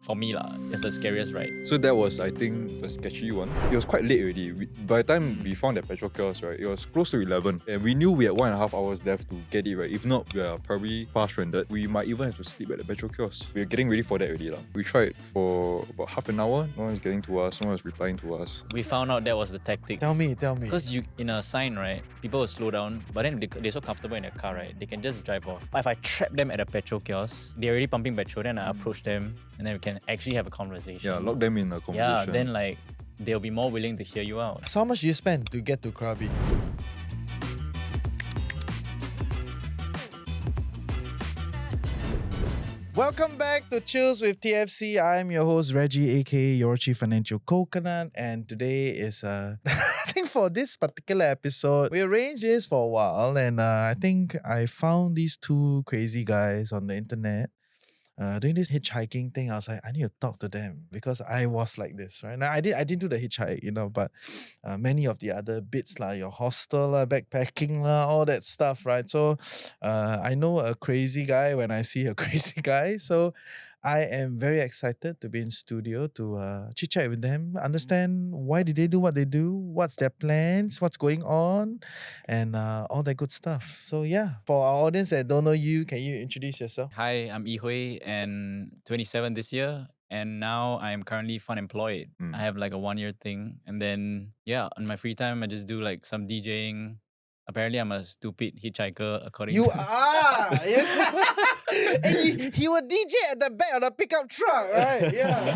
for me lah, it's the scariest ride. So that was, I think, the sketchy one. It was quite late already. By the time we found that petrol kiosk, right, it was close to 11. And we knew we had 1.5 hours left to get it, right? If not, we are probably far stranded. We might even have to sleep at the petrol kiosk. We were getting ready for that already. We tried for about half an hour. No one's getting to us. No one's replying to us. We found out that was the tactic. Tell me. Because you in a sign, right, people will slow down, but then they're so comfortable in their car, right, they can just drive off. But if I trap them at a petrol kiosk, they're already pumping petrol, then I approach them, and then we can actually have a conversation. Yeah, lock them in a conversation. Yeah, then like they'll be more willing to hear you out. So how much do you spend to get to Krabi? Welcome back to Chills with TFC. I'm your host Reggie, aka your Chief Financial Coconut, and today is I think for this particular episode, we arranged this for a while, and I think I found these two crazy guys on the internet. Doing this hitchhiking thing. I was like, I need to talk to them because I was like this, right? Now I didn't do the hitchhike, but many of the other bits like your hostel, backpacking, all that stuff, right? So I know a crazy guy when I see a crazy guy. So I am very excited to be in studio to chit chat with them, understand why did they do what they do, what's their plans, what's going on, and all that good stuff. So yeah, for our audience that don't know you, can you introduce yourself? Hi, I'm Yihui and 27 this year. And now I'm currently fun employed. I have like a 1-year thing. And then, yeah, on my free time, I just do like some DJing. Apparently, I'm a stupid hitchhiker, according You to... are! Yes. And he was DJ at the back of the pickup truck, right? Yeah.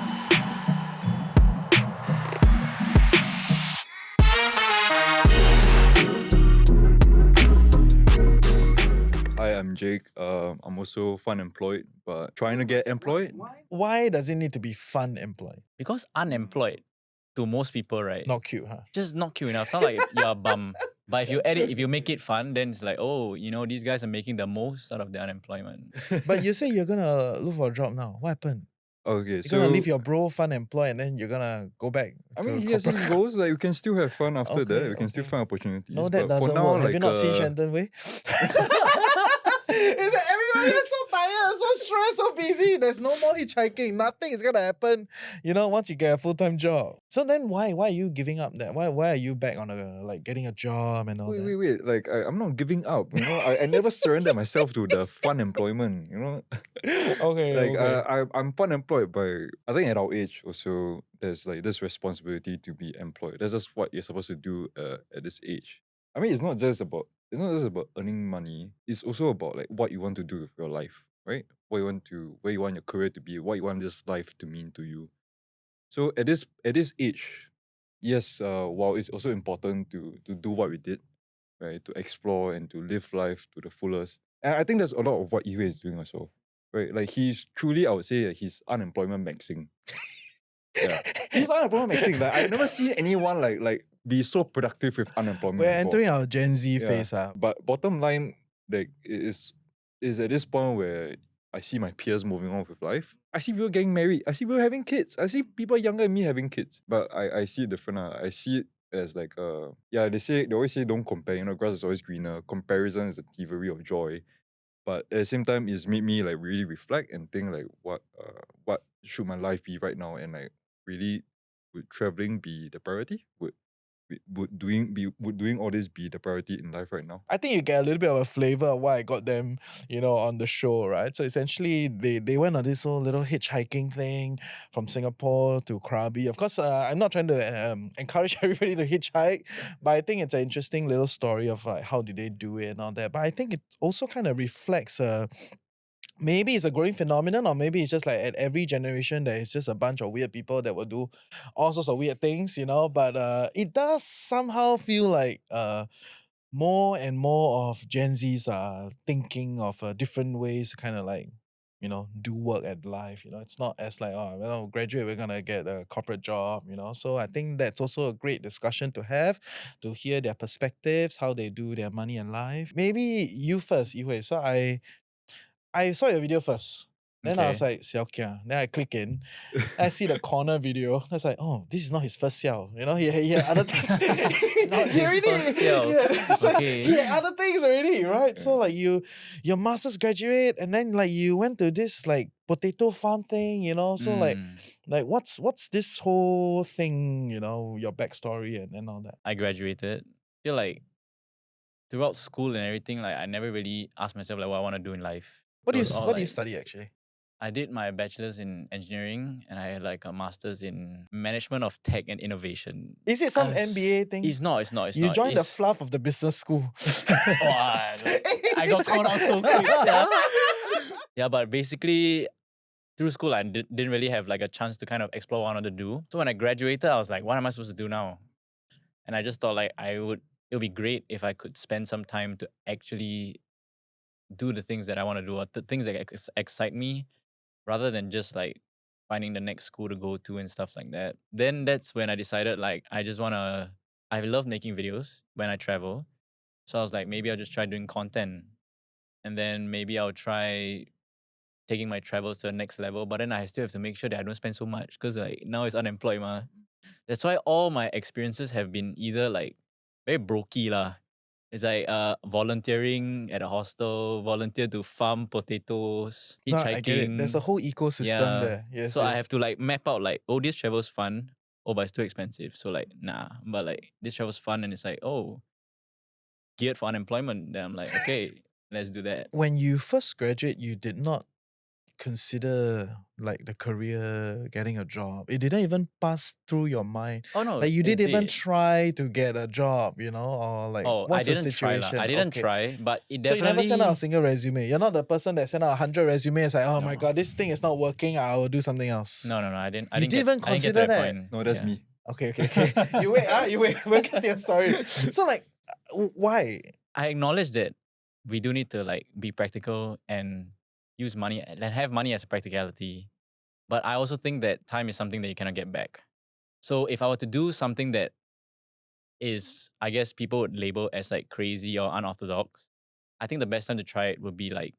Hi, I'm Jake. I'm also fun employed, but trying to get employed. Why does it need to be fun employed? Because unemployed, to most people, right? Not cute, huh? Just not cute enough. Sound like you're a bum. But if you make it fun, then it's like, oh, these guys are making the most out of their unemployment. But you say you're gonna look for a job now. What happened? Okay, You're so gonna leave your bro fun employed and then you're gonna go back. I mean, he has his goals. Like, we can still have fun after that. We can still find opportunities. No, that but for doesn't now, work. Have you not seen Shenton Way? It's like everybody is so tired, so stressed, so busy. There's no more hitchhiking. Nothing is gonna happen, once you get a full-time job. So then why are you giving up that? Why are you back on getting a job and all that? Wait. Like, I'm not giving up. I never surrender myself to the fun employment. Okay. Like, I'm fun employed, but I think at our age also there's like this responsibility to be employed. That's just what you're supposed to do at this age. I mean, it's not just about earning money. It's also about like what you want to do with your life, right? Where you want your career to be, what you want this life to mean to you. So at this age, yes, while it's also important to do what we did, right? To explore and to live life to the fullest. And I think that's a lot of what Yihui is doing also. Right? Like, he's truly, I would say that he's unemployment maxing. Yeah. He's unemployment maxing. Like, I've never seen anyone like be so productive with unemployment. We're before. entering our Gen Z phase. But bottom line, like, is at this point where I see my peers moving on with life. I see people getting married. I see people having kids. I see people younger than me having kids. But I see it different. I see it as like they always say don't compare. Grass is always greener. Comparison is the thievery of joy. But at the same time, it's made me like really reflect and think like what should my life be right now, and like really would traveling be the priority? Would doing all this be the priority in life right now? I think you get a little bit of a flavor of why I got them, on the show, right? So essentially, they went on this whole little hitchhiking thing from Singapore to Krabi. Of course, I'm not trying to encourage everybody to hitchhike, but I think it's an interesting little story of like how did they do it and all that. But I think it also kind of reflects maybe it's a growing phenomenon, or maybe it's just like at every generation there is just a bunch of weird people that will do all sorts of weird things, but it does somehow feel like more and more of Gen Zs are thinking of different ways to kind of like do work at life. It's not as like, graduate, we're gonna get a corporate job. So I think that's also a great discussion to have, to hear their perspectives, how they do their money and life. Maybe you first, Yihui. So I saw your video first. Then I was Okay. like, Xiao Kia. Then I click in. I see the corner video. I was like, oh, this is not his first Xiao. You know, he had other things. Not he his already, first Xiao. yeah, it's like, Okay. he had other things already, right? So Yeah. like your master's graduate, and then like you went to this like potato farm thing, you know. So like what's this whole thing, you know, your backstory and all that. I graduated. Feel like throughout school and everything, like I never really asked myself like what I want to do in life. What It do was all you like study actually? I did my bachelor's in engineering and I had like a master's in management of tech and innovation. Is it some MBA thing? It's not. You joined the It's, fluff of the business school. I got called out so quick. Yeah, but basically through school I didn't really have like a chance to kind of explore what I wanted to do. So when I graduated, I was like, what am I supposed to do now? And I just thought like it would be great if I could spend some time to actually do the things that I want to do, or the things that excite me, rather than just like finding the next school to go to and stuff like that. Then that's when I decided like I love making videos when I travel. So I was like, maybe I'll just try doing content. And then maybe I'll try taking my travels to the next level. But then I still have to make sure that I don't spend so much because like now it's unemployed ma. That's why all my experiences have been either like very brokey lah. It's like volunteering at a hostel, volunteer to farm potatoes, No, I get it. There's a hitchhiking. whole ecosystem there. Yes. So I have to like map out like, oh, this travel's fun. Oh, but it's too expensive. So like, nah. But like this travel's fun and it's like, oh, geared for unemployment. Then I'm like, okay, let's do that. When you first graduate, you did not consider like the career, getting a job. It didn't even pass through your mind. Oh no. Like you it didn't even did. try to get a job, you know, or like Oh, I what's the didn't try lah. situation? I didn't Okay. try, but it So you never send out a definitely. single resume. You're not the person that sent out 100 resumes. Like, oh my No. god, this thing is not working. I will do something else. No. I didn't. You didn't even I didn't get consider to that that? point. No, that's Yeah. me. Okay. You wait. We'll get to your story. So like, why? I acknowledge that we do need to like be practical and use money and have money as a practicality. But I also think that time is something that you cannot get back. So if I were to do something that is, I guess people would label as like crazy or unorthodox, I think the best time to try it would be like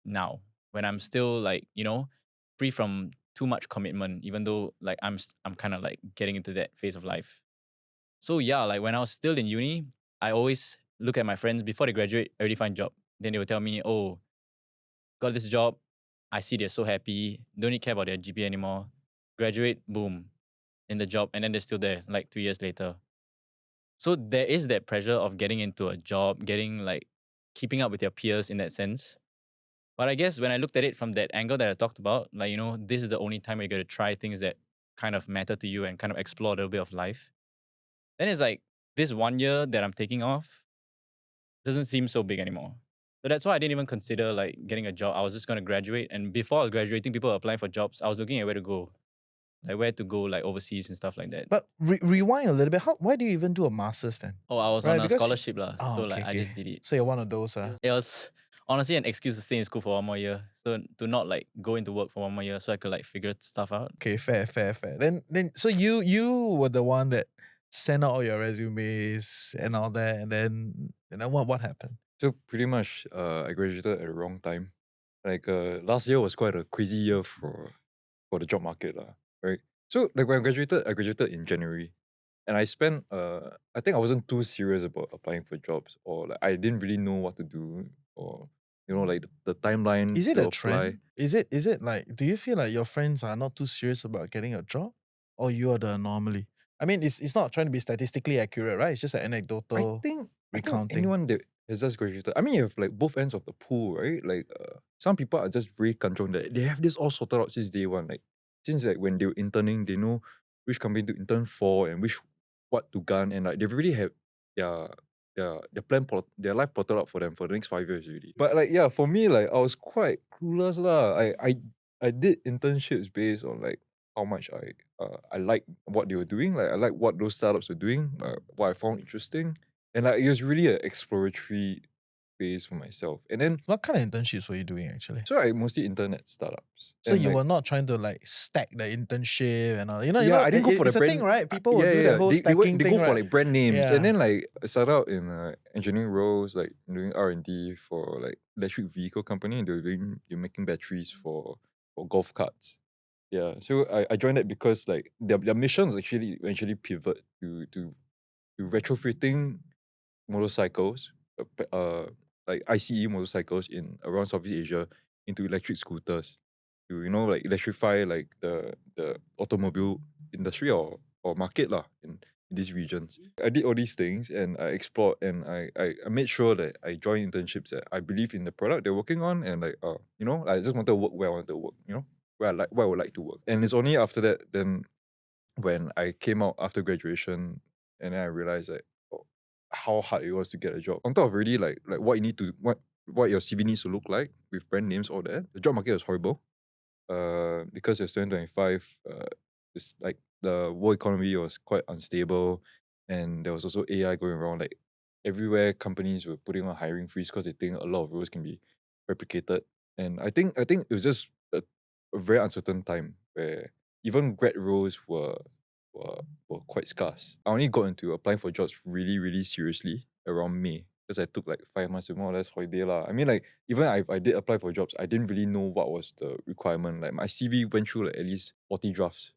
now, when I'm still like, free from too much commitment, even though like I'm kind of like getting into that phase of life. So yeah, like when I was still in uni, I always look at my friends before they graduate, already find job. Then they will tell me, oh, got this job. I see they're so happy. Don't need care about their GPA anymore. Graduate, boom, in the job. And then they're still there like 3 years later. So there is that pressure of getting into a job, getting like keeping up with your peers in that sense. But I guess when I looked at it from that angle that I talked about, like, this is the only time where you're going to try things that kind of matter to you and kind of explore a little bit of life. Then it's like this 1 year that I'm taking off doesn't seem so big anymore. So that's why I didn't even consider like getting a job. I was just going to graduate. And before I was graduating, people were applying for jobs. I was looking at where to go like overseas and stuff like that. But rewind a little bit. Why do you even do a master's then? Oh, I was Right, on a because- scholarship lah. Oh, So okay, like I okay. just did it. So you're one of those. It was honestly an excuse to stay in school for 1 more year. So to not like go into work for 1 more year so I could like figure stuff out. Okay, fair. Then so you were the one that sent out all your resumes and all that, and then what happened? So pretty much, I graduated at the wrong time. Like last year was quite a crazy year for the job market lah, right? So like when I graduated in January, and I spent I think I wasn't too serious about applying for jobs, or like I didn't really know what to do, or like the timeline. Is it to a trend? Is it like, do you feel like your friends are not too serious about getting a job, or you are the anomaly? I mean, it's not trying to be statistically accurate, right? It's just an anecdotal. I think recounting. anyone that has just graduated, I mean, you have like both ends of the pool, right? Like some people are just very kanchong that they have this all sorted out since day one. Like since like when they were interning, they know which company to intern for and what to gun, and like they've really have their plan their life plotted out for them for the next 5 years already. But like yeah, for me, like I was quite clueless lah. I did internships based on like how much I like what they were doing. Like I like what those startups were doing, what I found interesting. And like it was really an exploratory phase for myself. And then What kind of internships were you doing actually? so I mostly internet startups. So And you like, were not trying to like stack the internship and all. yeah, I didn't go for the it's a brand thing, right? People will do yeah. the whole They stacking go thing, for right? like brand names, Yeah. and then like I started out in engineering roles, like doing R&D for like electric vehicle company. They're making batteries for golf carts. Yeah, so I joined that because like their mission is actually eventually pivot to retrofitting motorcycles, like ICE motorcycles in around Southeast Asia into electric scooters to like electrify like the automobile industry or market lah in these regions. I did all these things and I explored and I made sure that I joined internships that I believe in the product they're working on and like I just wanted to work where I wanted to work, where I would like to work. And it's only after that then when I came out after graduation and then I realized that how hard it was to get a job. On top of really like what you need to what your CV needs to look like with brand names, all that. The job market was horrible. Because it's 2025, it's like the world economy was quite unstable and there was also AI going around. Like everywhere companies were putting on hiring freeze because they think a lot of roles can be replicated. And I think it was just a very uncertain time where even grad roles were quite scarce. I only got into applying for jobs really, really seriously around May because I took like 5 months to more or less holiday lah. I mean, like even if I did apply for jobs, I didn't really know what was the requirement. Like my CV went through like at least 40 drafts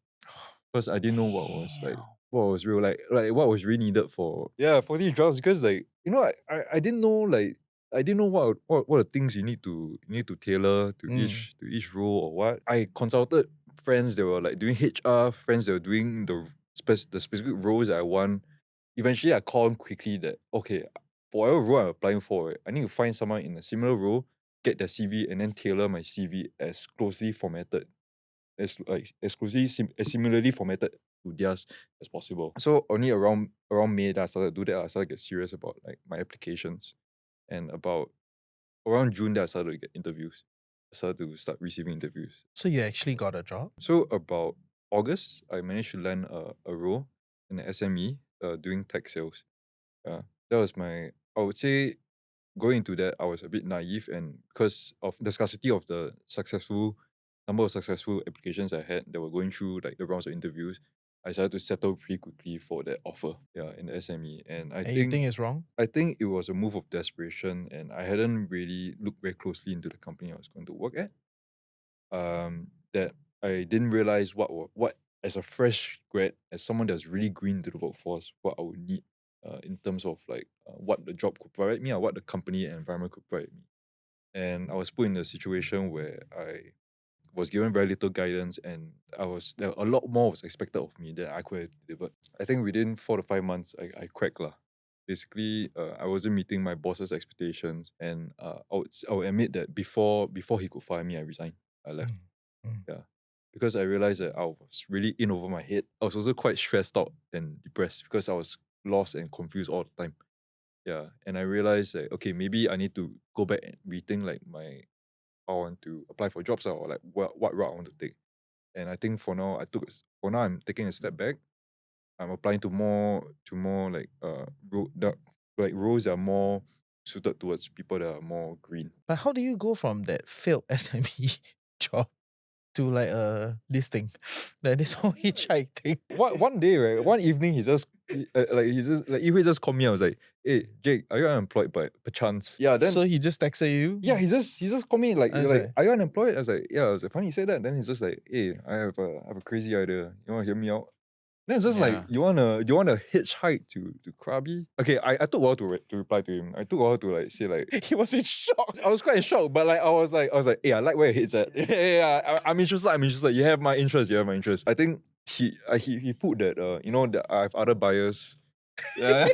because I didn't know what was real, like what was really needed for 40 drafts because like I didn't know what are the things you need to tailor to each role or what. I consulted friends that were like doing HR, friends that were doing the specific roles that I want. Eventually, I called quickly that okay, for whatever role I'm applying for, I need to find someone in a similar role, get their CV, and then tailor my CV as closely formatted, as similarly formatted to theirs as possible. So only around May that I started to do that. I started to get serious about like my applications, and about around June that I started to get interviews. I started to start receiving interviews. So you actually got a job? So about August, I managed to land a role in the SME doing tech sales. That was I would say going into that, I was a bit naive and because of the scarcity of the number of successful applications I had that were going through like the rounds of interviews, I decided to settle pretty quickly for that offer in the SME. And you think it's wrong? I think it was a move of desperation and I hadn't really looked very closely into the company I was going to work at. That I didn't realize what as a fresh grad, as someone that's really green to the workforce, what I would need in terms of like what the job could provide me or what the company and environment could provide me. And I was put in a situation where I was given very little guidance and there a lot more was expected of me than I could have delivered. I think within 4 to 5 months, I cracked lah. Basically, I wasn't meeting my boss's expectations and I would admit that before he could fire me, I resigned. I left. Yeah. Because I realized that I was really in over my head. I was also quite stressed out and depressed because I was lost and confused all the time. Yeah. And I realized that, okay, maybe I need to go back and rethink like how I want to apply for jobs or like what route I want to take. And I think for now I'm taking a step back. I'm applying to more like roles that are more suited towards people that are more green. But how do you go from that failed SME job to like this thing, like this whole hitchhike thing? One day, right? One evening, he just Yihui just called me. I was like, "Hey, Jake, are you unemployed by perchance?" Yeah. Then So he just texted you? yeah, he just called me like, I was like, "Are you unemployed?" I was like, "Yeah." I was like, "Funny you said that." Then he's just like, "Hey, I have a crazy idea. You want to hear me out?" Then it's just like, Yeah. you wanna hitchhike to Krabi? Okay, I took a while to reply to him. I took a while to like say like he was in shock. I was quite in shock, but like I was like, hey, I like where your head's at. Yeah, I'm interested. You have my interest. I think he put that that I have other buyers. Yeah.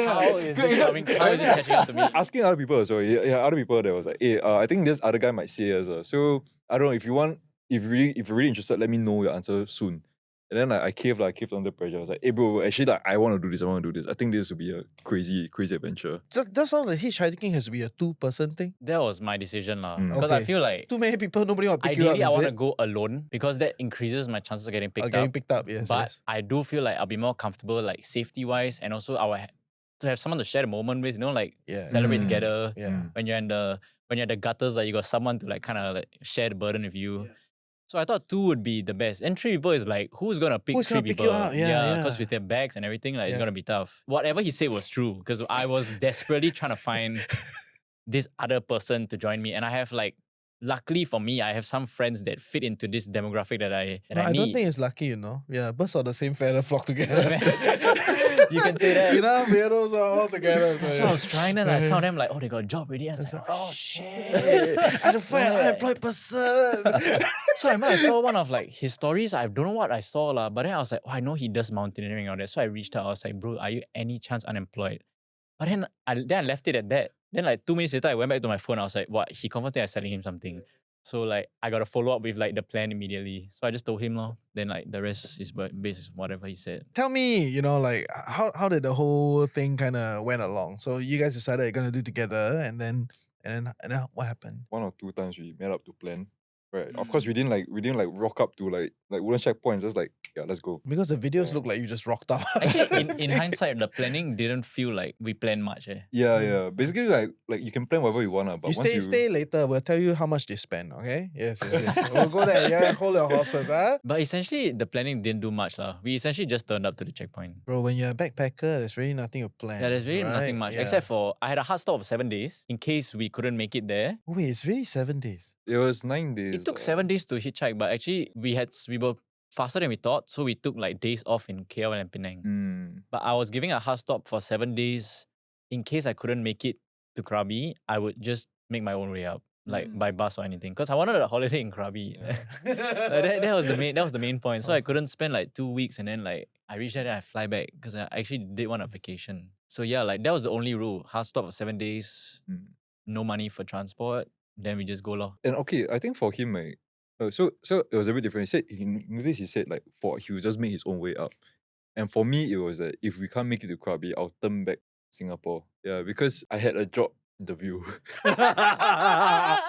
How is this catching up to me? Asking other people as well. Yeah, other people that was like, hey, I think this other guy might say as so I don't know if you're really interested, let me know your answer soon. And then like, I caved under pressure. I was like, hey bro, actually like, I want to do this. I think this would be a crazy adventure. That sounds like hitchhiking has to be a 2-person thing. That was my decision lah. Because I Okay. feel like Too many people, nobody want to pick you up. ideally I is want to it? go alone because that increases my chances of getting picked Getting up. picked up, yes. But yes. I do feel like I'll be more comfortable like safety wise and also I will to have someone to share the moment with, like Yeah. celebrate Mm. together. Yeah. When you're in the gutters, like you got someone to like kind of like share the burden with you. Yeah. So I thought 2 would be the best. And 3 people is like, who's gonna pick Who's 3 gonna pick people? you up? Yeah. because with their bags and everything, like it's Yeah. gonna be tough. Whatever he said was true because I was desperately trying to find this other person to join me. And I have like luckily for me, I have some friends that fit into this demographic that I No, I don't need. think it's lucky, Yeah, birds of the same feather flock together. You can say that. Enough weirdos are all together. That's what I was trying, and I saw them like, oh, they got a job already. I was It's like, like, oh, oh shit. shit! I had to find an Right. unemployed person. So I remember I saw one of like his stories. I don't know what I saw, but then I was like, oh, I know he does mountaineering and all that. So I reached out. I was like, bro, are you any chance unemployed? But then I left it at that. Then like 2 minutes later, I went back to my phone. I was like, what? He confirmed I was selling him something. So like I got to follow up with like the plan immediately. So I just told him, then like the rest is based on whatever he said. Tell me, like how did the whole thing kind of went along? So you guys decided you're gonna do together, and then what happened? 1 or 2 times we met up to plan. Right. Of course we didn't rock up to like wooden checkpoints, just like, yeah, let's go. Because the videos look like you just rocked up. Actually, in hindsight, the planning didn't feel like we planned much. Yeah. Basically like you can plan whatever you want, but you once stay later. We'll tell you how much they spend. Okay? Yes. We'll go there. Yeah, hold your horses, huh? But essentially, the planning didn't do much. We essentially just turned up to the checkpoint. Bro, when you're a backpacker, there's really nothing to plan. Yeah, there's really nothing much. Yeah. Except for, I had a hard stop of 7 days in case we couldn't make it there. Oh, wait, it's really 7 days. It was 9 days. It took 7 days to hitchhike, but actually we were faster than we thought, so we took like days off in KL and Penang. But I was giving a hard stop for 7 days in case I couldn't make it to Krabi. I would just make my own way up, like by bus or anything, because I wanted a holiday in Krabi. Yeah. that was the main point. So I couldn't spend like 2 weeks and then like I reached there and I fly back because I actually did want a vacation. So yeah, like that was the only rule: hard stop of 7 days, no money for transport. Then we just go lor. And okay, I think for him, like, so it was a bit different. He said like he would just make his own way up. And for me, it was that if we can't make it to Krabi, I'll turn back Singapore. Yeah, because I had a job interview. I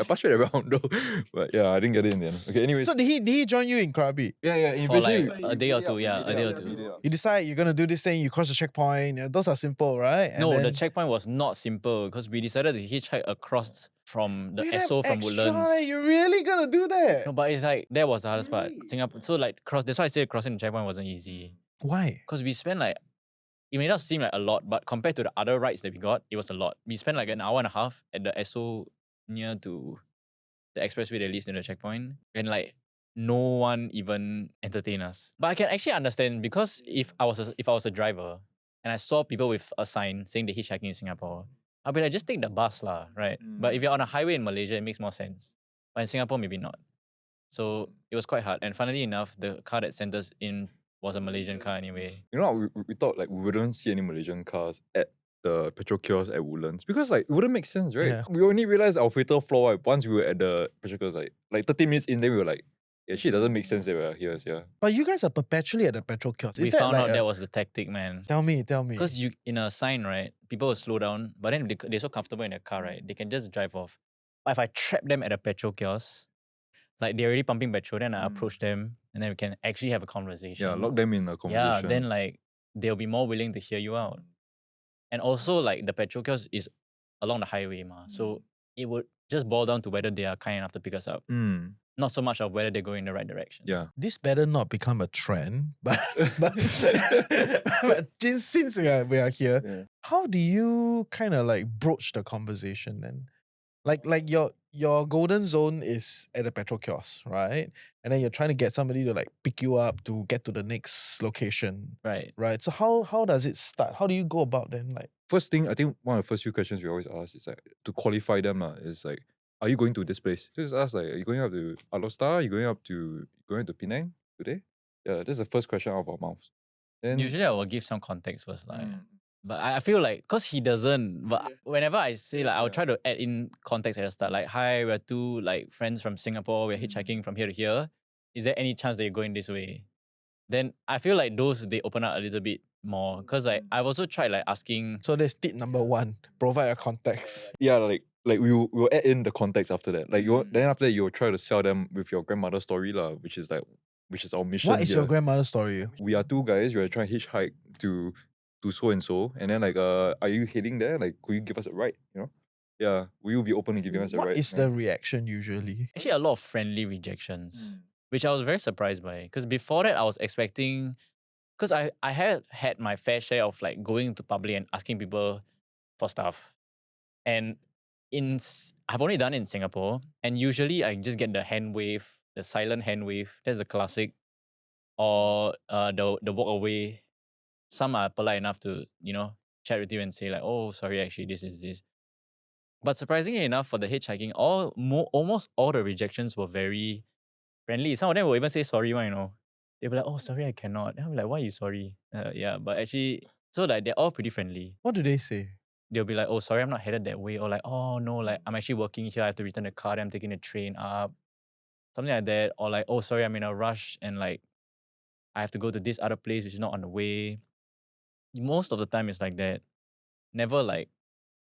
passed it around though. But yeah, I didn't get it in the end. Okay, anyways. So did he join you in Krabi? Yeah. For like a day or two, a day or two. You decide you're gonna do this thing, you cross the checkpoint. Those are simple, right? And No, then the checkpoint was not simple because we decided to hitchhike across from the Wait, SO from extra, Woodlands. you're really gonna do that? No, but it's like that was the hardest part. Singapore, so like that's why I said crossing the checkpoint wasn't easy. Why? Because we spent like, it may not seem like a lot, but compared to the other rides that we got, it was a lot. We spent like an hour and a half at the SO near to the expressway that leads to the checkpoint, and like no one even entertained us. But I can actually understand, because if I was a driver and I saw people with a sign saying they're hitchhiking in Singapore, I'll be like, just take the bus lah, right? But if you're on a highway in Malaysia, it makes more sense. But in Singapore, maybe not. So it was quite hard. And funnily enough, the car that sent us in was a Malaysian car anyway. You know, we thought like we wouldn't see any Malaysian cars at the petrol kiosk at Woodlands because like it wouldn't make sense, right? Yeah. We only realized our fatal flaw once we were at the petrol kiosk, like 30 minutes in, then we were like, yeah, shit, it doesn't make sense that we're here. Yeah. But you guys are perpetually at the petrol kiosk. We found out that was the tactic, man. Tell me. Because you in a sign, right, people will slow down, but then they're so comfortable in their car, right, they can just drive off. But if I trap them at a petrol kiosk, like they're already pumping petrol, then I approach them and then we can actually have a conversation. Yeah, lock them in a conversation. Yeah, then like they'll be more willing to hear you out. And also like the petrol kiosk is along the highway, so it would just boil down to whether they are kind enough to pick us up. Not so much of whether they're going in the right direction. Yeah. This better not become a trend, but just since we are here, how do you kind of like broach the conversation then? Like your golden zone is at the petrol kiosk, right? And then you're trying to get somebody to like pick you up to get to the next location. Right. Right. So how does it start? How do you go about then? Like, first thing, I think one of the first few questions we always ask is like to qualify them is like, are you going to this place? Just ask like, are you going up to Alostar? Are you going to Penang today? Yeah, that's the first question out of our mouths. Then Usually I will give some context first, but I feel like, because he doesn't, but whenever I say like, I'll try to add in context at the start, like, hi, we're two like friends from Singapore, we're hitchhiking from here to here. Is there any chance that you're going this way? Then I feel like they open up a little bit more, because like I've also tried like asking. so that's tip number 1, provide a context. yeah, like we'll add in the context after that. Like then after that you'll try to sell them with your grandmother's story lah, which is our mission. What is here. your grandmother's story? We are 2 guys. We are trying to hitchhike to so and so, and then like, are you heading there? Like, could you give us a ride? You know? Yeah, will you be open to giving us a ride? What is the reaction usually? Actually, a lot of friendly rejections, which I was very surprised by. Because before that, I was expecting, because I had my fair share of like going to public and asking people for stuff. And I've only done it in Singapore, and usually I just get the hand wave, the silent hand wave. That's the classic, or the walk away. Some are polite enough to chat with you and say like, "Oh, sorry, actually, this is this." But surprisingly enough, for the hitchhiking, almost all the rejections were very friendly. Some of them will even say sorry, they'll be like, "Oh, sorry, I cannot." Then I'm like, "Why are you sorry?" Yeah, but actually, so like they're all pretty friendly. What do they say? They'll be like, "Oh, sorry, I'm not headed that way," or like, "Oh no, like I'm actually working here. I have to return the car. Then I'm taking the train up." Something like that, or like, "Oh, sorry, I'm in a rush and like I have to go to this other place which is not on the way." Most of the time, it's like that. Never like,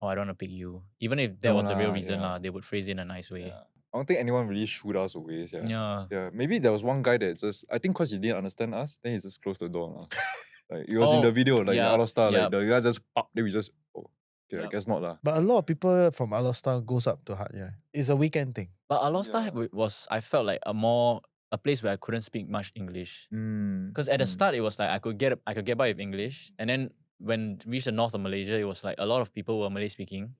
"Oh, I don't want to pick you." Even if that No was the real lah, reason, yeah. they would phrase it in a nice way. Yeah. I don't think anyone really shooed us away. Yeah. Yeah. Yeah. Maybe there was one guy that just, I think because he didn't understand us, then he just closed the door. Lah. Like it was in the Oh, video, like in yeah, Alostar, yeah. like the guy just pop, then we just, oh, okay, I Yup. guess not lah. But a lot of people from Alostar goes up to Hat Yai. It's a weekend thing. But Alostar was, I felt like a place where I couldn't speak much English. Because at the start it was like I could get by with English, and then when reached the north of Malaysia, it was like a lot of people were Malay speaking.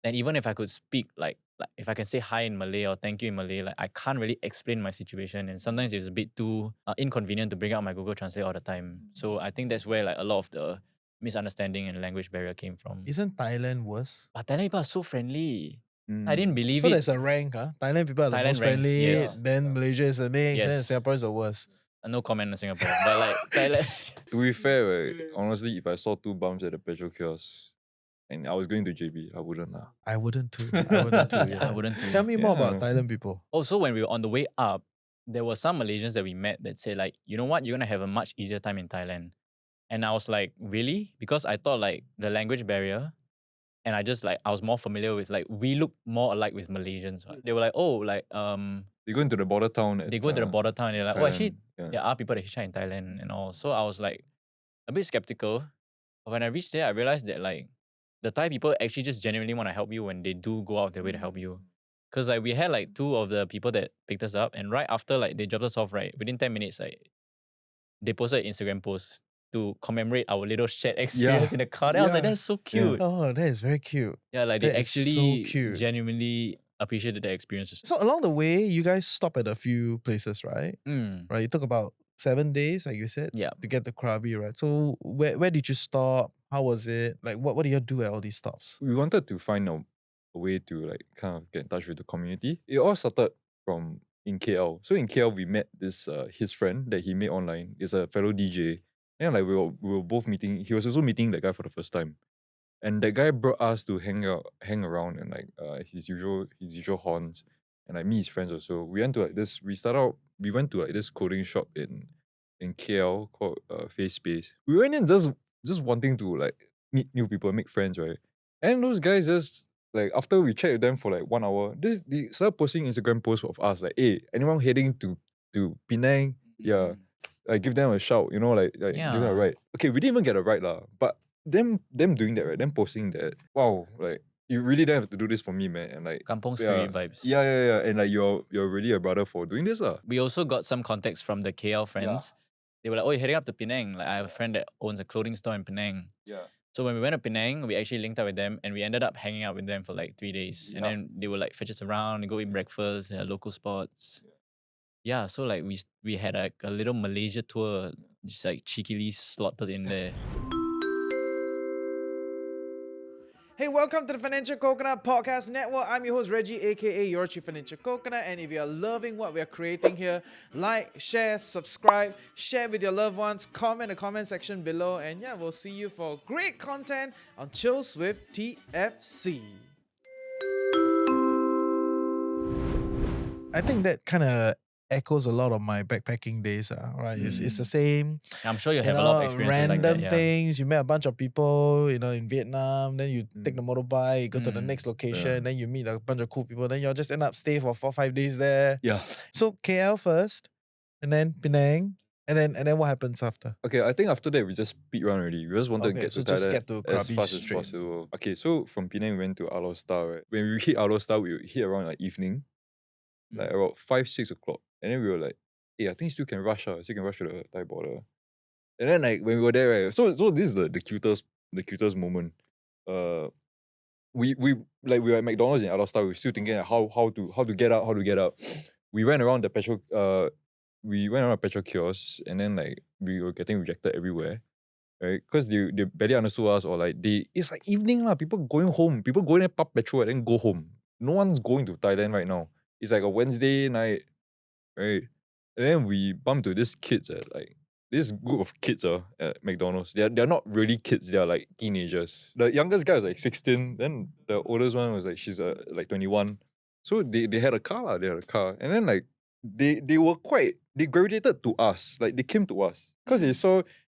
And even if I could speak like if I can say hi in Malay or thank you in Malay, like I can't really explain my situation, and sometimes it's a bit too inconvenient to bring out my Google Translate all the time. So I think that's where like a lot of the misunderstanding and language barrier came from. Isn't Thailand worse? But Thailand people are so friendly. I didn't believe So it. there's a rank, huh? Thailand people are the Thailand most ranks, friendly, yes. then Malaysia is the next, then Yes. Singapore is the worst. No comment on Singapore, but like Thailand. To be fair, right, honestly, if I saw 2 bumps at the petrol kiosk and I was going to JB, I wouldn't lah. I wouldn't too. I wouldn't too. Yeah, I wouldn't too. Tell me more about Yeah. Thailand people. Also, when we were on the way up, there were some Malaysians that we met that said like, "You know what? You're gonna have a much easier time in Thailand." And I was like, "Really?" Because I thought like the language barrier, and I was more familiar with like we look more alike with Malaysians. Right? They were like, "Oh, like They go into the border town. they go to the border town and they're like, oh, actually, Thailand, there are people that hitchhike in Thailand and all." So I was like a bit skeptical. But when I reached there, I realized that like the Thai people actually just genuinely want to help you when they do go out of their way to help you. Cause like we had like 2 of the people that picked us up, and right after like they dropped us off, right, within 10 minutes, like they posted an Instagram post to commemorate our little shared experience in the car. Then I was like, that's so cute. Oh, that is very cute. Yeah, like they That is so actually cute. genuinely appreciated the experience. So along the way, you guys stop at a few places, right? Right. You took about 7 days, like you said, Yeah. to get to Krabi, right? So where did you stop? How was it? Like what do you do at all these stops? We wanted to find a way to like kind of get in touch with the community. It all started from in KL. So in KL, we met this his friend that he met online. Is a fellow DJ. And like we were both meeting. He was also meeting that guy for the first time. And that guy brought us to hang around and like his usual haunts, and like me, his friends also. We went to like this. We went to like this clothing shop in KL called Face Space. We went in just wanting to like meet new people, make friends, right? And those guys just like after we chat with them for like 1 hour, they started posting Instagram posts of us like, "Hey, anyone heading to Penang? Yeah, like give them a shout, give them a ride." Okay, we didn't even get a ride lah, but them doing that, right? Them posting that, wow, like you really don't have to do this for me, man. And like Kampong spirit vibes. Yeah. And like you're really a brother for doing this lah. We also got some context from the KL friends. They were like, "Oh, you're heading up to Penang." Like I have a friend that owns a clothing store in Penang. Yeah. So when we went to Penang, we actually linked up with them and we ended up hanging out with them for like 3 days. And then they would like fetch us around and go eat breakfast at local spots. Yeah, so like we had like a little Malaysia tour, just like cheekily slotted in there. Hey, welcome to the Financial Coconut Podcast Network. I'm your host, Reggie, aka your Chief Financial Coconut. And if you're loving what we're creating here, like, share, subscribe, share with your loved ones, comment in the comment section below. And yeah, we'll see you for great content on Chills with TFC. I think that kind of echoes a lot of my backpacking days, right? It's the same. I'm sure you have a lot of experiences like that. Random things. You met a bunch of people, in Vietnam. Then you take the motorbike, go to the next location. Then you meet a bunch of cool people. Then you'll just end up stay for 4-5 days there. Yeah. So KL first, and then Penang, and then what happens after? Okay, I think after that we just speed run already. We just wanted to get to just Thailand get to as Krabi fast as straight. possible. Okay, so from Penang we went to Alostar, right? When we hit Alostar, we hit around like evening, like around 5-6 o'clock. And then we were like, hey, I think still can rush to the Thai border. And then like when we were there, right? So this is the cutest moment. we were at McDonald's in Alasta. We were still thinking how to get out. We went around the petrol kiosk, and then like we were getting rejected everywhere, right? Because they barely understood us, or like it's like evening lah. People going home. People going there pump petrol and then go home. No one's going to Thailand right now. It's like a Wednesday night, right? And then we bumped to this group of kids at McDonald's. They're not really kids, they're like teenagers. The youngest guy was like 16, then the oldest one was like she's like 21. So they had a car, And then like they gravitated to us. Like they came to us. Because they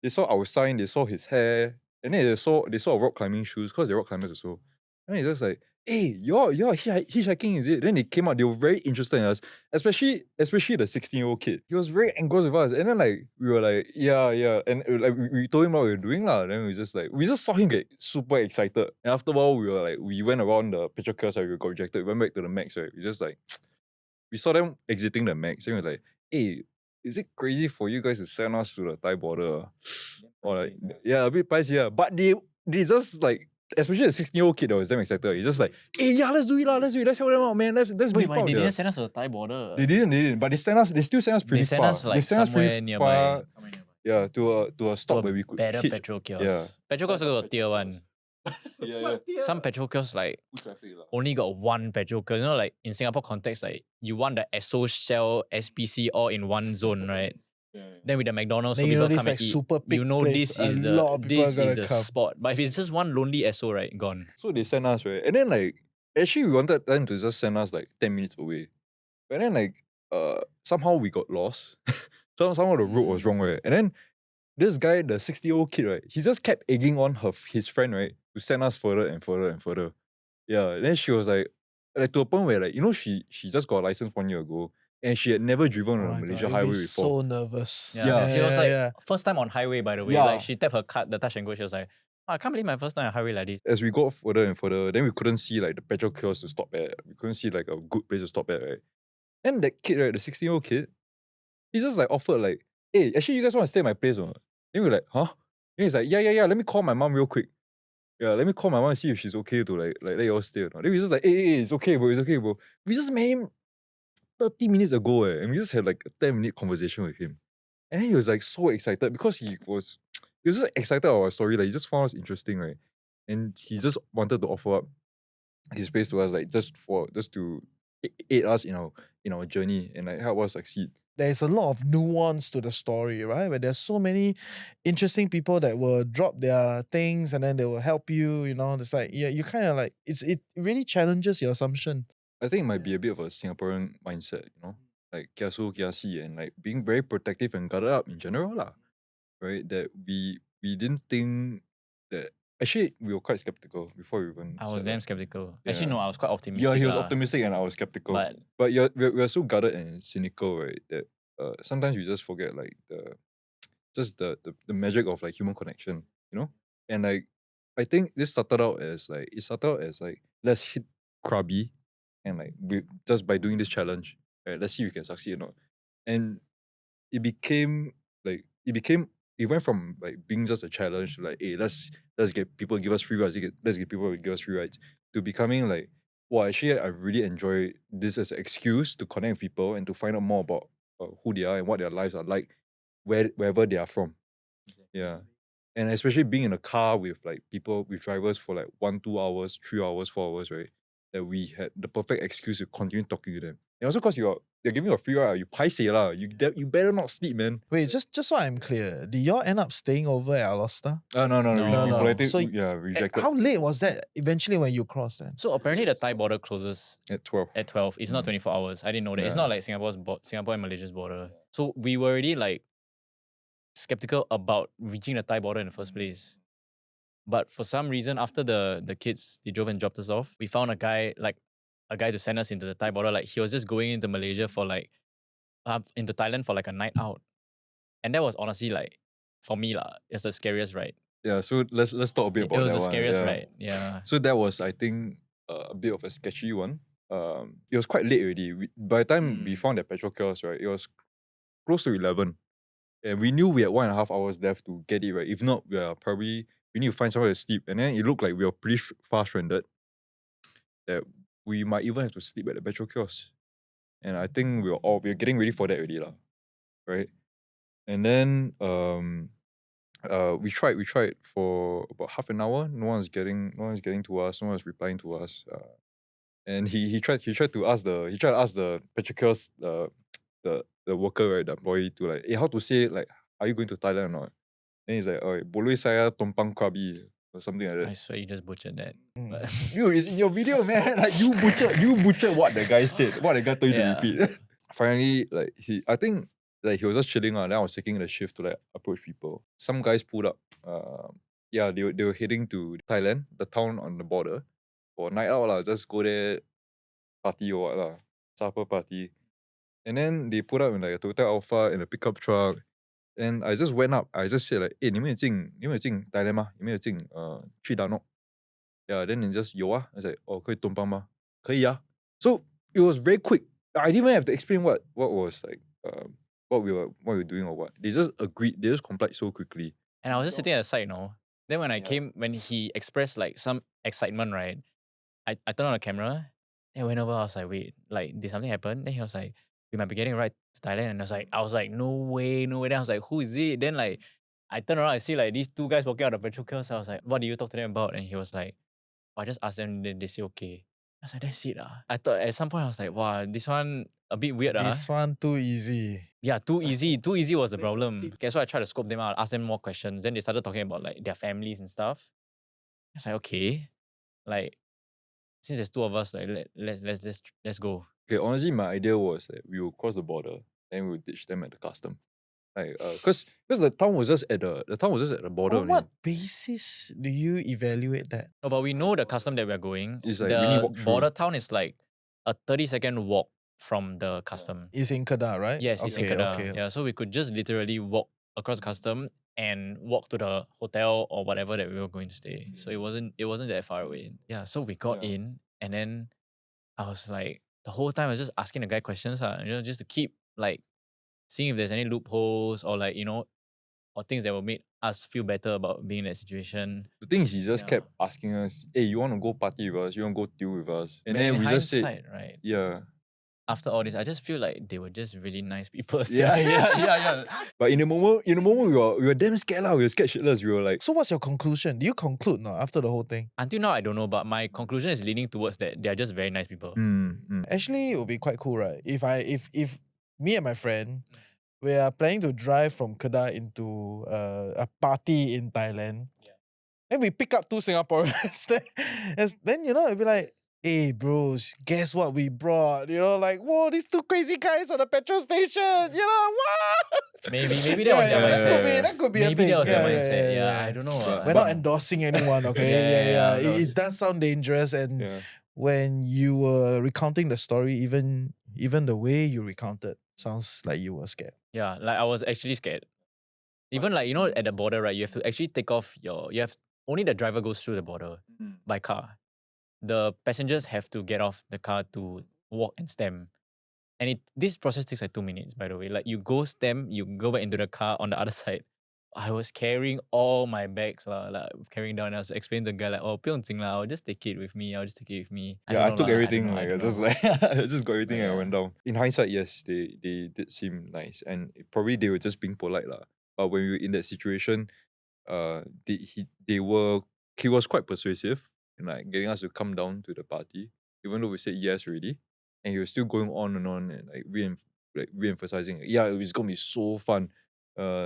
saw our sign, they saw his hair, and then they saw rock climbing shoes, because they're rock climbers also. And it's just like, hey, you're hitchhiking, is it? Then they came out, they were very interested in us, especially the 16-year-old kid. He was very engrossed with us. And then like we were like, yeah. And like we told him what we were doing lah. Then we just saw him get super excited. And after a while, we went around the picture kiosk, we got rejected. We went back to the Max, right? We just like we saw them exiting the Max, and we were like, hey, is it crazy for you guys to send us to the Thai border? Or like, yeah, a bit pricey, but they just like, especially the 16-year-old kid that was damn excited. He's just like, hey, yeah, let's do it, let's help them out, man. Let's be Wait, part they of didn't send us to the Thai border. They didn't, but they still sent us pretty They sent far. us like They sent us somewhere pretty nearby. far, yeah, to a stop where we could better hitch. petrol kiosks. Yeah. Petrol kiosks got tier 1. Yeah. Some petrol kiosks like only got one petrol kiosk. You know, like in Singapore context, like you want the Esso, Shell, SPC all in one zone, right? Then with the McDonald's, so Then you know people this come like and eat. super big You know place, this is a lot of people are gonna the come. spot. But if it's just one lonely Esso, right, gone. So they sent us, right? And then like, actually we wanted them to just send us like 10 minutes away. But then like, somehow we got lost. Somehow the road was wrong, right? And then this guy, the 60-year-old kid, right, he just kept egging on his friend, right, to send us further and further and further. Yeah, and then she was like to a point where like, you know, she just got a license 1 year ago, and she had never driven on a Malaysia highway before. So nervous. Yeah. She was like, first time on highway, by the way. Yeah. Like she tapped her card, the touch and go. She was like, I can't believe my first time on highway like this. As we got further and further, then we couldn't see like the petrol kiosk to stop at. We couldn't see like a good place to stop at, right? And that kid, right, the 16-year-old kid, he just like offered like, hey, actually you guys want to stay at my place or not? Then we were like, huh? Then he's like, yeah, let me call my mom real quick. Yeah, let me call my mom and see if she's okay to like let y'all stay or not. Then we just like, hey, it's okay, bro. We just met him 30 minutes ago, and we just had like a 10-minute conversation with him. And then he was like so excited because he was just excited about our story. Like he just found us interesting, right? And he just wanted to offer up his space to us, like just to aid us in our journey and like help us succeed. There's a lot of nuance to the story, right? Where there's so many interesting people that will drop their things and then they will help you, you know. It's like, yeah, you kind of like, it really challenges your assumption. I think it might be a bit of a Singaporean mindset, you know, like kiasu, kiasi, and like being very protective and guarded up in general, lah. Right? That we didn't think that. Actually, we were quite skeptical before we even. I was damn skeptical. Yeah. Actually, no, I was quite optimistic. Yeah, he was lah. optimistic and I was skeptical. But we're so guarded and cynical, right? That sometimes we just forget like the magic of like human connection, you know? And like I think this started out as like let's hit Krabi, and like just by doing this challenge, right? Let's see if we can succeed or not. And it went from like being just a challenge to like, hey, let's get people to give us free rides, to becoming like, well, actually, I really enjoy this as an excuse to connect with people and to find out more about who they are and what their lives are like, wherever they are from. Yeah. And especially being in a car with like people, with drivers for like 1, 2 hours, 3 hours, 4 hours, right? That we had the perfect excuse to continue talking to them. And also because they're giving you a free ride, you paiseh lah. You better not sleep, man. Wait, just so I'm clear, did y'all end up staying over at Alosta? No. No. So rejected. How late was that eventually when you crossed then? so apparently the Thai border closes At 12. at 12. It's not 24 hours. I didn't know that. It's Yeah. not like Singapore and Malaysia's border. So we were already like skeptical about reaching the Thai border in the first place. But for some reason, after the kids, they drove and dropped us off, we found a guy to send us into the Thai border. Like he was just going into Malaysia for like, into Thailand for like a night out. And that was honestly like, for me lah, it's the scariest ride. Yeah, so let's talk a bit about that. It was the one. scariest Yeah. ride. Yeah. So that was, I think, a bit of a sketchy one. It was quite late already. By the time we found that petrol kiosk, right, it was close to 11. And we knew we had 1.5 hours left to get it, right? If not, we need to find somewhere to sleep. And then it looked like we were pretty far stranded. that we might even have to sleep at the petrol kiosk. And I think we're getting ready for that already, lah. Right? And then we tried for about half an hour. No one's getting to us. No one's replying to us. And he tried to ask the petrol kiosk the worker, right, the employee, to like, hey, how to say, like, are you going to Thailand or not? Then he's like, oh, boleh saya tumpang Krabi or something like I that. swear you just butchered that. But Dude, it's in your video, man. Like, you butchered what the guy said, what the guy told you to Yeah. repeat. Finally, like, I think like he was just chilling on. Then I was taking the shift to like approach people. Some guys pulled up. Yeah, they were heading to Thailand, the town on the border, for a night out lah. Just go there, party or what lah, supper party. And then they put up in like a Toyota Alpha in a pickup truck. And I just went up. I just said like, hey, 你们有进 Thailand 吗？你们有进去 Danok? Yeah, then they just 有啊。I was like, oh, 可以 tumpang 吗？可以啊。So it was very quick. I didn't even have to explain what was like what we were doing or what. They just agreed. They just complied so quickly. And I was just sitting at the side, Then when when he expressed like some excitement, right? I turned on the camera. Then I went over. I was like, wait, like did something happen? Then he was like, we might be getting right to Thailand. And I was like, no way. Then I was like, who is it? Then like I turned around. I see like these two guys walking out of the petrol kiosk. I was like, what do you talk to them about? And he was like, I just asked them. Then they say okay. I was like, that's it. I thought at some point I was like, wow, this one a bit weird. This one too easy. Yeah, too easy. Too easy was the problem. Okay, so I tried to scope them out, ask them more questions. Then they started talking about like their families and stuff. I was like, okay, like since there's two of us, like let's go. Okay, honestly, my idea was that we will cross the border and we will ditch them at the custom. Like, because the town was just at the border. On what basis do you evaluate that? No, but we know the custom that we're going. It's like mini the walk through. border town is like a 30-second walk from the custom. It's in Kedah, right? Yes, it's in Kedah. Okay. Yeah, so we could just literally walk across the custom and walk to the hotel or whatever that we were going to stay. So it wasn't that far away. Yeah, so we got in, and then I was like, the whole time I was just asking the guy questions, just to keep like seeing if there's any loopholes or like, or things that will make us feel better about being in that situation. The thing is, he just kept asking us, hey, you want to go party with us? You want to go deal with us? And then we just said, right? Yeah. After all this, I just feel like they were just really nice people. Yeah. But in the moment, we were damn scared lah. We were scared shitless. We were like, So what's your conclusion? Do you conclude now after the whole thing? Until now, I don't know, but my conclusion is leaning towards that they're just very nice people. Actually, it would be quite cool, right? If me and my friend, we are planning to drive from Kedah into a party in Thailand, and we pick up two Singaporeans, then it'd be like, hey bros, guess what we brought? Like, whoa, these two crazy guys on the petrol station. What? Maybe that was their mindset. That could be a Maybe thing. that was their mindset. Yeah, I don't know. We're not endorsing anyone, okay? Yeah, It does sound dangerous, and when you were recounting the story, even the way you recounted sounds like you were scared. Yeah, like I was actually scared. Even like, at the border, right, you have to actually take off only the driver goes through the border by car. The passengers have to get off the car to walk and stamp. And this process takes like 2 minutes, by the way. Like you go stamp, you go back into the car on the other side. I was carrying all my bags, like carrying down. I was explaining to the guy like, oh, 不用紧啦, I'll just take it with me. I took everything. I just got everything and I went down. In hindsight, yes, they did seem nice, and probably they were just being polite lah. But when we were in that situation, he was quite persuasive in like getting us to come down to the party, even though we said yes already, and he was still going on and like re-emphasizing, yeah, it's gonna be so fun.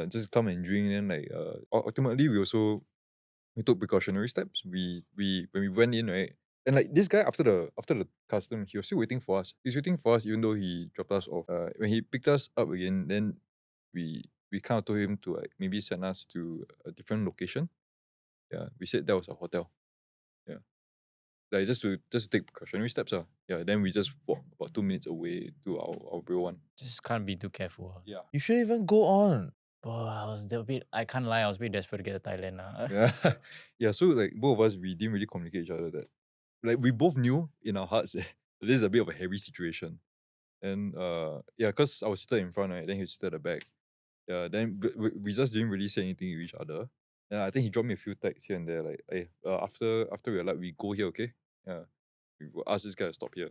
Just come and drink. And like ultimately we took precautionary steps. When we went in, right, and like this guy after the custom, he was still waiting for us. He's waiting for us even though he dropped us off. When he picked us up again, then we kind of told him to like maybe send us to a different location. Yeah, we said that was a hotel. Yeah, like just to take precautionary steps. Yeah, then we just walked about 2 minutes away to our real one. Just can't be too careful. Yeah, you shouldn't even go on. Oh, I can't lie, I was a bit desperate to get to Thailand. Yeah. So like both of us, we didn't really communicate each other that. Like we both knew in our hearts that this is a bit of a heavy situation. And because I was seated in front, right, then he was seated at the back. Yeah, then we just didn't really say anything to each other. And I think he dropped me a few texts here and there, like, hey, after we are like, we go here, okay? Yeah. we will ask this guy to stop here.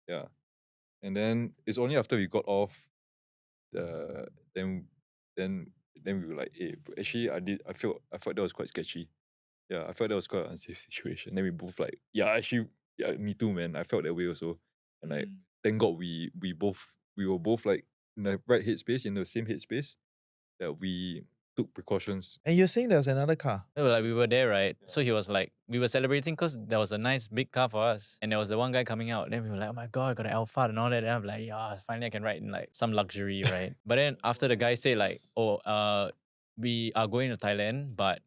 Yeah. And then it's only after we got off, then we were like, hey, actually I felt that was quite sketchy. Yeah, I felt that was quite an unsafe situation. Then we both like, yeah, actually, yeah, me too, man. I felt that way also. And like, thank God we were both like in the right headspace, in the same headspace, that we took precautions. And you're saying there was another car. No, like we were there, right? So he was like, we were celebrating because there was a nice big car for us. And there was the one guy coming out. Then we were like, oh my God, I got an Alpha and all that. And I'm like, yeah, finally I can ride in like some luxury, right? But then after the guy said like, oh, we are going to Thailand, but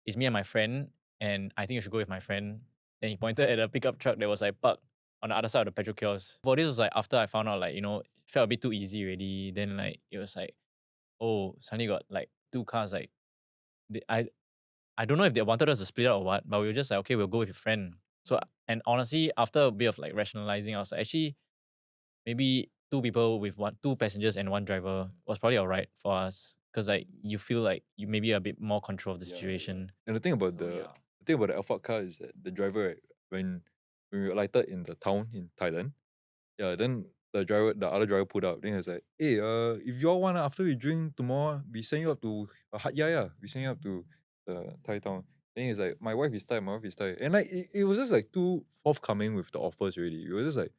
it's me and my friend. And I think you should go with my friend. Then he pointed at a pickup truck that was like parked on the other side of the petrol kiosk. But this was like after I found out like, it felt a bit too easy already. Then like, it was like, oh, suddenly got like two cars like, I don't know if they wanted us to split up or what, but we were just like, okay, we'll go with your friend. So, and honestly, after a bit of like rationalizing, I was like, actually, maybe two people with two passengers and one driver was probably all right for us. Because like you feel like you maybe a bit more control of the situation. And the thing about the Alpha car is that the driver, right, when we alighted in the town in Thailand, then the other driver pulled up. Then he was like, hey, if y'all want, after we drink tomorrow, we send you up to Hat Yai, we send you up to the Thai town. Then he's like, my wife is Thai. And like, it was just like too forthcoming with the offers already. It was just like,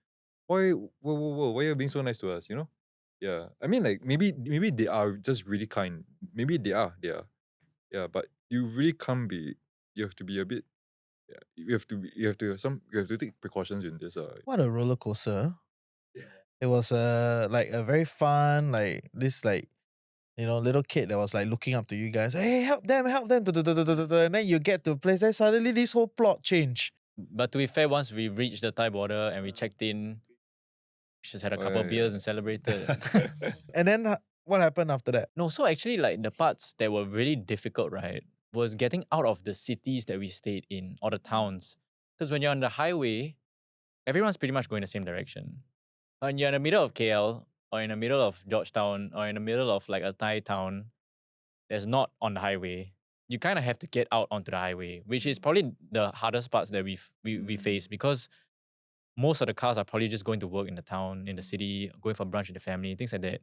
why are you being so nice to us, Yeah. I mean, like, maybe they are just really kind. Maybe they are. Yeah, but you really can't be, you have to be a bit, you have to take precautions in this. What a roller coaster. It was like a very fun, like this like, little kid that was like looking up to you guys. Hey, help them. And then you get to a place, then suddenly this whole plot change. But to be fair, once we reached the Thai border and we checked in, we just had a couple of beers and celebrated. And then what happened after that? No, so actually like the parts that were really difficult, right, was getting out of the cities that we stayed in or the towns. Because when you're on the highway, everyone's pretty much going the same direction. When you're in the middle of KL or in the middle of Georgetown or in the middle of like a Thai town that's not on the highway, you kind of have to get out onto the highway, which is probably the hardest parts that we face, because most of the cars are probably just going to work in the town, in the city, going for brunch with the family, things like that.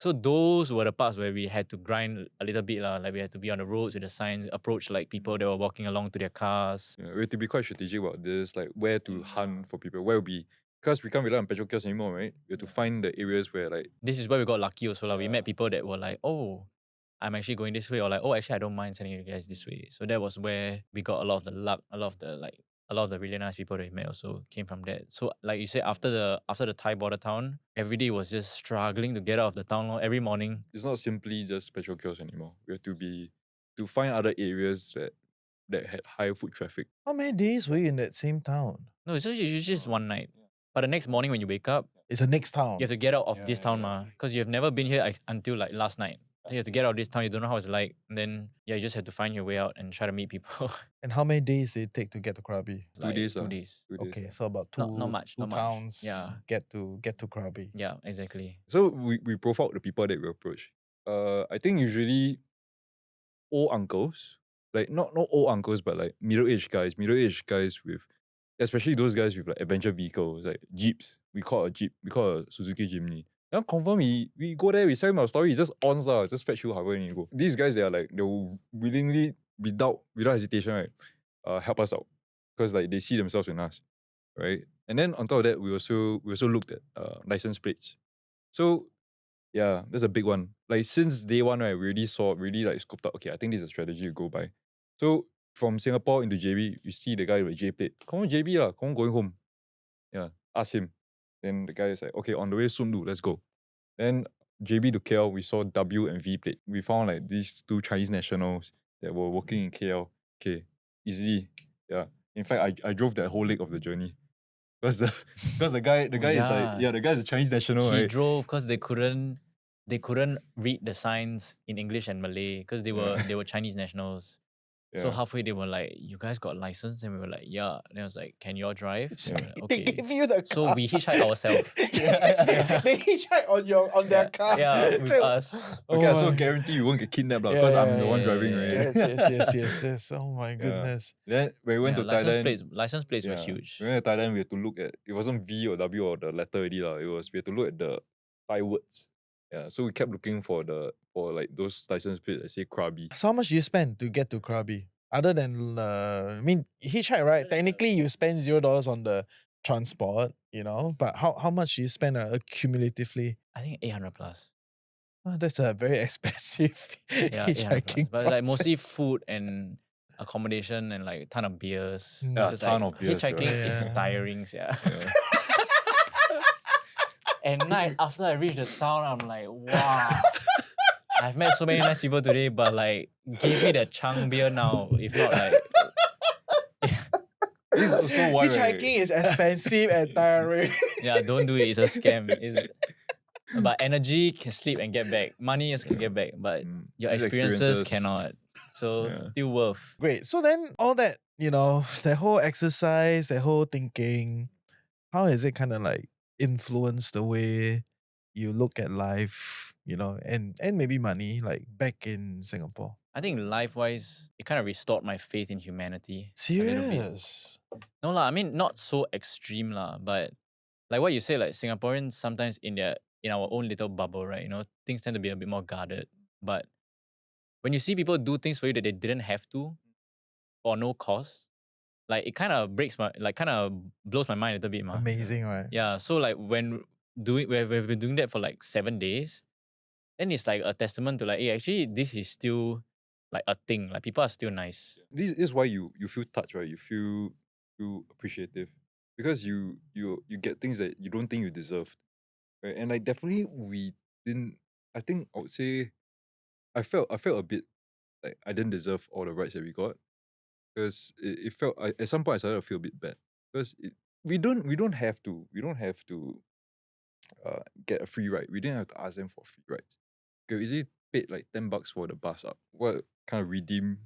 So those were the parts where we had to grind a little bit. Like we had to be on the roads with the signs, approach like people that were walking along to their cars. Yeah, we have to be quite strategic about this, like where to hunt for people, where will be, because we can't rely on petrol kiosks anymore, right? We have to find the areas where like, This is where we got lucky also. We met people that were like, oh, I'm actually going this way, or like, oh, actually I don't mind sending you guys this way. So that was where we got a lot of the luck, a lot of the really nice people that we met also came from that. So like you said, after the Thai border town, every day was just struggling to get out of the town every morning. it's not simply just petrol kiosks anymore. We have to find other areas that had higher foot traffic. How many days were you in that same town? No, it's just one night. But the next morning when you wake up, It's the next town. you have to get out of this town, because you have never been here until like last night. So you have to get out of this town, you don't know how it's like. And then you just have to find your way out and try to meet people. And how many days did it take to get to Krabi? 2 days. 2 days. Okay, so about two, Not much, two not much. towns Yeah. get to Krabi. Yeah, exactly. So we profiled the people that we approach. I think usually old uncles, like not old uncles, but like middle-aged guys with, especially those guys with like adventure vehicles, like jeeps. We call a jeep, we call a Suzuki Jimny. Now confirm we go there, we sell him our story, just ons just fetch you however you go. These guys, they are like, they will willingly, without hesitation, right, help us out, because like they see themselves in us, right? And then on top of that, we also looked at license plates. So yeah, that's a big one. Like since day one, right, we already like scoped out, okay, I think this is a strategy to go by. So from Singapore into JB, you see the guy with a J plate. Come on, JB lah, come on, going home. Yeah, ask him. Then the guy is like, okay, on the way soon, let's go. Then JB to KL, we saw W and V plate. We found like these two Chinese nationals that were working in KL. Okay, easily. Yeah. In fact, I drove that whole leg of the journey. Because the guy is like, the guy is a Chinese national, He right? drove because they couldn't read the signs in English and Malay because they were Chinese nationals. So Yeah. halfway they were like, "You guys got license?" And we were like, "Yeah." And I was like, "Can you all drive?" And we were like, They "Okay." give you the So car. we hitchhike ourselves. They hitchhike on their car. Yeah, with So- us. Oh Okay, so my. guarantee you won't get kidnapped Yeah, because I'm yeah, the one driving, yeah, right? Yes. Oh my goodness. Then when we went to Thailand, License plates were huge. we went to Thailand, we had to look at, it wasn't V or W or the letter already lah. We had to look at the Thai words. Yeah, so we kept looking for like those license plates that say Krabi. So how much do you spend to get to Krabi? Other than I mean hitchhike, right? Technically you spend $0 on the transport, but how much do you spend cumulatively? I think 800 plus. Oh, that's a very expensive Yeah, 800 plus. hitchhiking But like mostly process. food and accommodation and like a ton of beers. Mm. Yeah, a Just ton like, of beers, hitchhiking right? is Yeah. tiring, yeah. Yeah. At night after I reach the town, I'm like, wow. I've met so many nice people today, but like, give me the chang beer now. If not, like, This is also why Hitchhiking is expensive and tiring. yeah, don't do it. It's a scam. But energy can sleep and get back. Money can get back, but your These experiences cannot. So Yeah. still worth. Great. So then all that, that whole exercise, that whole thinking, how has it kind of like influenced the way you look at life, and maybe money, like back in Singapore? I think life-wise, it kind of restored my faith in humanity. A little bit. Serious? No lah, I mean not so extreme lah, but like what you say, like Singaporeans sometimes in our own little bubble, right? Things tend to be a bit more guarded. But when you see people do things for you that they didn't have to, for no cost, like it kind of blows my mind a little bit, ma. Amazing, right? Yeah. So like when we've been doing that for like 7 days, then it's like a testament to like, hey, actually this is still like a thing. Like people are still nice. This is why you feel touched, right? You feel appreciative because you get things that you don't think you deserved, right? And like definitely we didn't. I think I would say I felt a bit like I didn't deserve all the rights that we got because it felt at some point I started to feel a bit bad because we don't have to get a free ride. We didn't have to ask them for free rides. We easily paid like $10 for the bus up. What kind of redeemed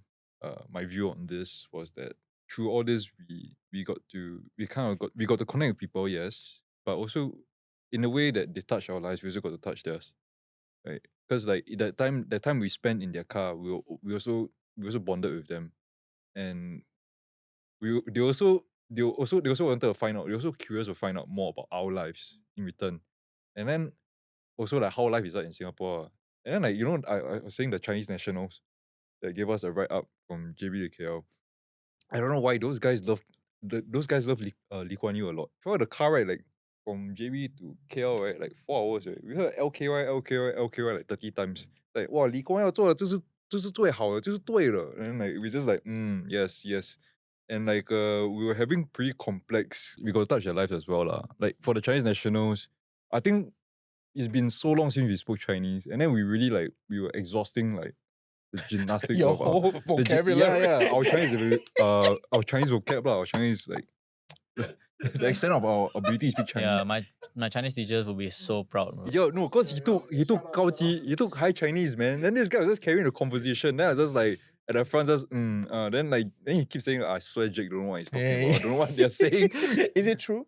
my view on this was that through all this we got to connect with people, yes, but also in a way that they touch our lives, we also got to touch theirs, right? Because like that time we spent in their car, we also bonded with them, and they also wanted to find out. They're also curious to find out more about our lives in return, and then also like how life is like in Singapore. And then like I was saying the Chinese nationals that gave us a ride up from JB to KL. I don't know why those guys love Lee Kuan Yew a lot. For the car ride like from JB to KL, right, like 4 hours, right, we heard LKY like 30 times. Like wow, Lee Kuan Yew 做的就是最好的，就是对了. And then like we just like yes. And like we were having pretty complex. We got to touch their lives as well lah. Like for the Chinese nationals, I think it's been so long since we spoke Chinese, and then we were exhausting like the gymnastics Your of whole vocabulary. Yeah. Our Chinese vocab, our Chinese like the extent of our ability to speak Chinese. Yeah, my Chinese teachers will be so proud. Bro. Yo, no, because he took high Chinese, man. Then this guy was just carrying the conversation. Then I was just like at the front, then he keeps saying, I swear Jake don't know what he's talking about. I don't know what they're saying. Is it true?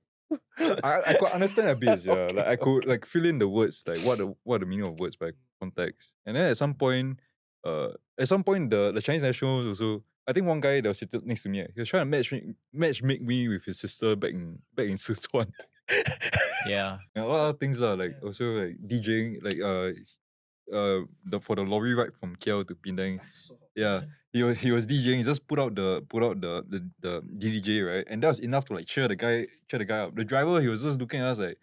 I could understand a bit, yeah. Like I could like fill in the words, like what the meaning of words by context. And then at some point the Chinese nationals also, I think one guy that was sitting next to me, he was trying to matchmake me with his sister back in Sichuan. Yeah. And a lot of things are like also like DJing, like for the lorry ride from KL to Penang. Yeah. He was DJing, he just put out the DDJ, right? And that was enough to like cheer the guy up. The driver, he was just looking at us like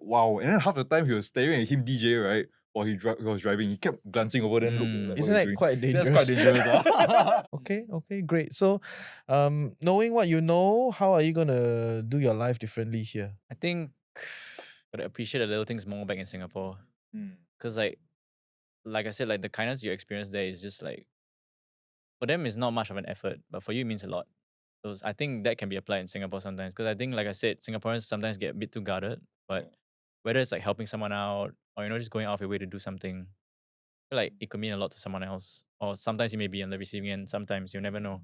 wow. And then half the time he was staring at him DJ, right? While he was driving. He kept glancing over there and looking like, Isn't that quite dangerous? That's quite dangerous. Okay, great. So knowing what you know, how are you gonna do your life differently here? I think gotta appreciate the little things more back in Singapore. Because like I said, like the kindness you experience there is just like, for them it's not much of an effort, but for you it means a lot. So I think that can be applied in Singapore sometimes. Because I think, like I said, Singaporeans sometimes get a bit too guarded, but whether it's like helping someone out or just going out of your way to do something, feel like it could mean a lot to someone else. Or sometimes you may be on the receiving end, sometimes you never know.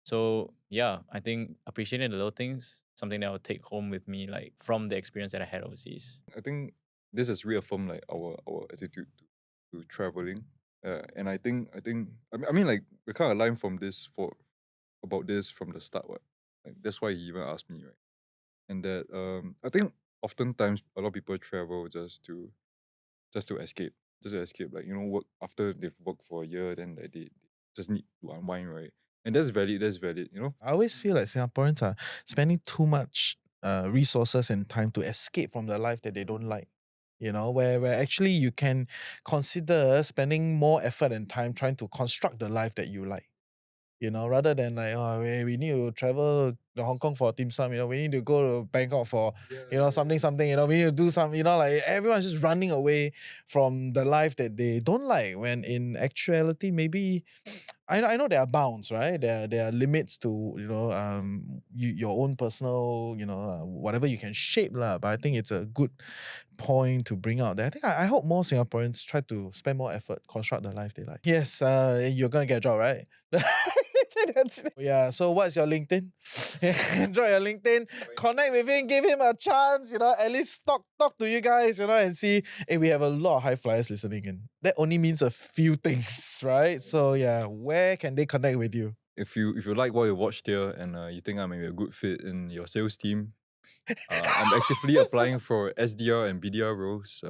So yeah, I think appreciating the little things, something that I'll take home with me, like from the experience that I had overseas. I think this has reaffirmed like our attitude to traveling. And I mean like we kind of aligned from this about this from the start, what? Like that's why he even asked me, right? And that I think oftentimes a lot of people travel just to escape. Just to escape. Like, work after they've worked for a year, then like, they just need to unwind, right? And that's valid, I always feel like Singaporeans are spending too much resources and time to escape from the life that they don't like. Where actually you can consider spending more effort and time trying to construct the life that you like. Rather than like, oh, we need to travel to Hong Kong for dim sum, we need to go to Bangkok for, something, we need to do some, like everyone's just running away from the life that they don't like, when in actuality, maybe, I know there are bounds, right? There are limits to, your own personal, whatever you can shape lah. But I think it's a good point to bring out there. I think I hope more Singaporeans try to spend more effort, construct the life they like. Yes, you're gonna get a job, right? Yeah, so what's your LinkedIn? Enjoy your LinkedIn, connect with him, give him a chance, at least talk to you guys, and see, hey, we have a lot of high flyers listening in. That only means a few things, right? So yeah, where can they connect with you? If you like what you watched here and you think I may be a good fit in your sales team, I'm actively applying for SDR and BDR roles.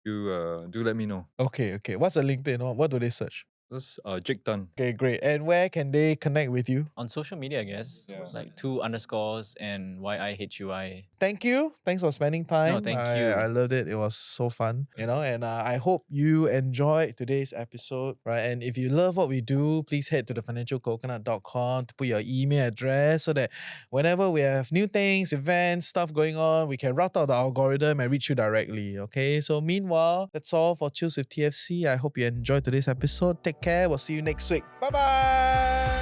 You do let me know. Okay. What's the LinkedIn? What do they search? That's Jake Tan. Okay, great. And where can they connect with you? On social media, I guess. Yeah. Like 2 underscores and YIHUI. Thank you. Thanks for spending time. No, thank you. I loved it. It was so fun. And I hope you enjoyed today's episode, right? And if you love what we do, please head to thefinancialcoconut.com to put your email address so that whenever we have new things, events, stuff going on, we can route out the algorithm and reach you directly. Okay. So meanwhile, that's all for Chills with TFC. I hope you enjoyed today's episode. Take care. We'll see you next week. Bye-bye.